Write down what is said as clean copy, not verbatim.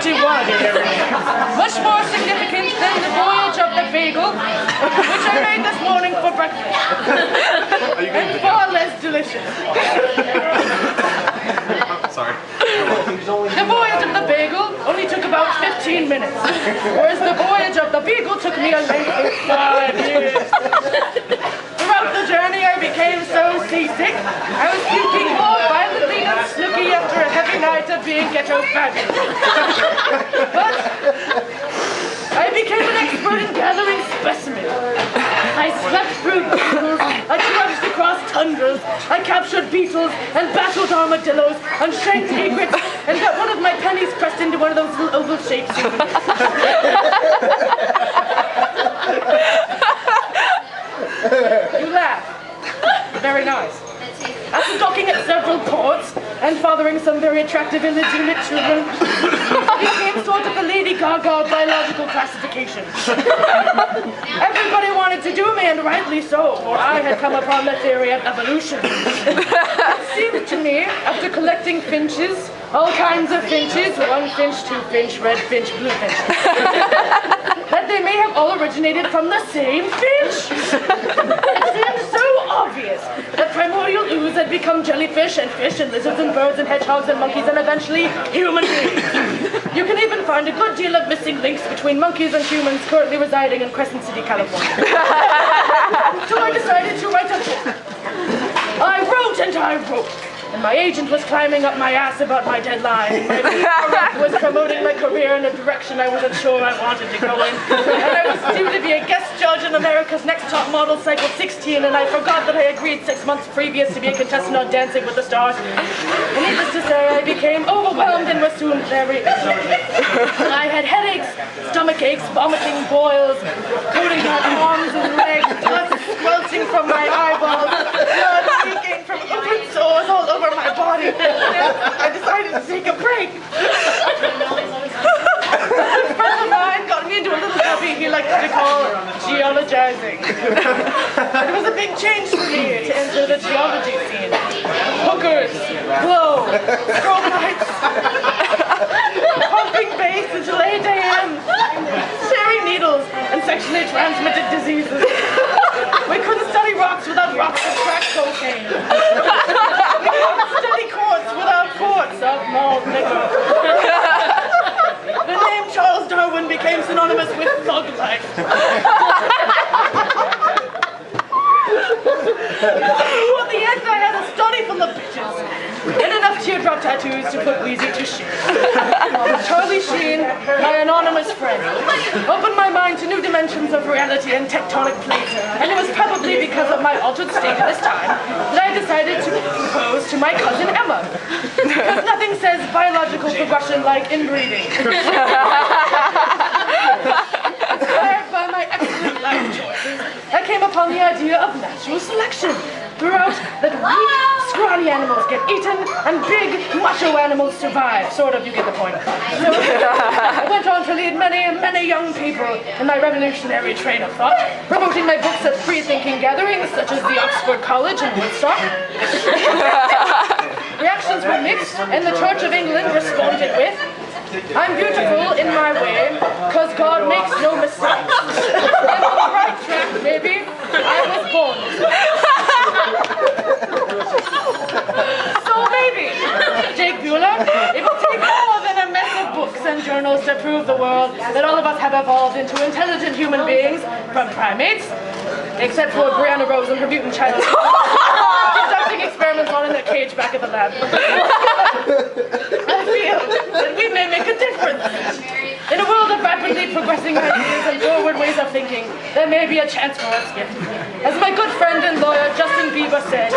31. Much more significant than the voyage of the bagel, which I made this morning for breakfast. And far less delicious. Sorry. The voyage of the bagel only took about 15 minutes, whereas the voyage of the beagle took me a length of 5 years. Throughout the journey, I became so seasick, I was puking more violently than Snooki after a heavy night of being ghetto fabulous. But I became an expert in gathering specimens. I slept through beetles, I trudged across tundras, I captured beetles and battled armadillos, and shanked egrets, and got one of my pennies pressed into one of those little oval shapes. You laugh. Very nice. After docking at several ports and fathering some very attractive illegitimate children, I became sort of the Lady Gaga of biological classification. Everybody wanted to do me, and rightly so, for I had come upon the theory of evolution. It seemed to me, after collecting finches, all kinds of finches, 1 finch, 2 finch, red finch, blue finch, that they may have all originated from the same finch. It seemed so obvious that primordial ooze had become jellyfish and fish and lizards and birds and hedgehogs and monkeys and eventually human beings. You can even find a good deal of missing links between monkeys and humans currently residing in Crescent City, California. So I decided to write a book. I wrote and I wrote. And my agent was climbing up my ass about my deadline. My parent was promoting my career in a direction I wasn't sure I wanted to go in. And I was due to be a guest judge in America's Next Top Model Cycle 16, and I forgot that I agreed 6 months previous to be a contestant on Dancing with the Stars. And needless to say, I became overwhelmed and was soon very exhausted. I had headaches, stomach aches, vomiting, boils, coating my arms and legs, blood squelching from my eyeballs, blood leaking from open sores all over my body. I decided to take a break. A friend of mine got me into a little hobby he liked to call geologizing. It was a big change for me to enter the geology scene. Hookers, glow, strobe lights, pumping bass until 8 a.m., sharing needles, and sexually transmitted diseases. We couldn't study rocks without rocks of crack cocaine. We couldn't study quartz without quartz of malt liquor. The name Charles Darwin became synonymous with thug life. At the end, I had a study full of bitches, and enough teardrop tattoos to put Wheezy to shame. Charlie Sheen, my anonymous friend, opened my mind to new dimensions of reality and tectonic plates, and it was probably because of my altered state at this time that I decided to propose to my cousin Emma. Because nothing says biological progression like inbreeding. Inspired by my excellent life choices, I came upon the idea of natural selection. Throughout, that weak, scrawny animals get eaten and big, macho animals survive. Sort of, you get the point. So, I went on to lead many, many young people in my revolutionary train of thought, promoting my books at free-thinking gatherings such as the Oxford College in Woodstock. Reactions were mixed, and the Church of England responded with, "I'm beautiful in my way, 'cause God makes no mistakes." I'm on the right track, baby. I was born. So maybe, Jake Bueller, it will take more than a mess of books and journals to prove the world that all of us have evolved into intelligent human beings from primates, except for Brianna Rose and her mutant child. Conducting experiments on in a cage back at the lab. I feel that we may make a difference. In a world of rapidly progressing ideas and forward ways of thinking, there may be a chance for us here. As my good friend and lawyer Justin Bieber said,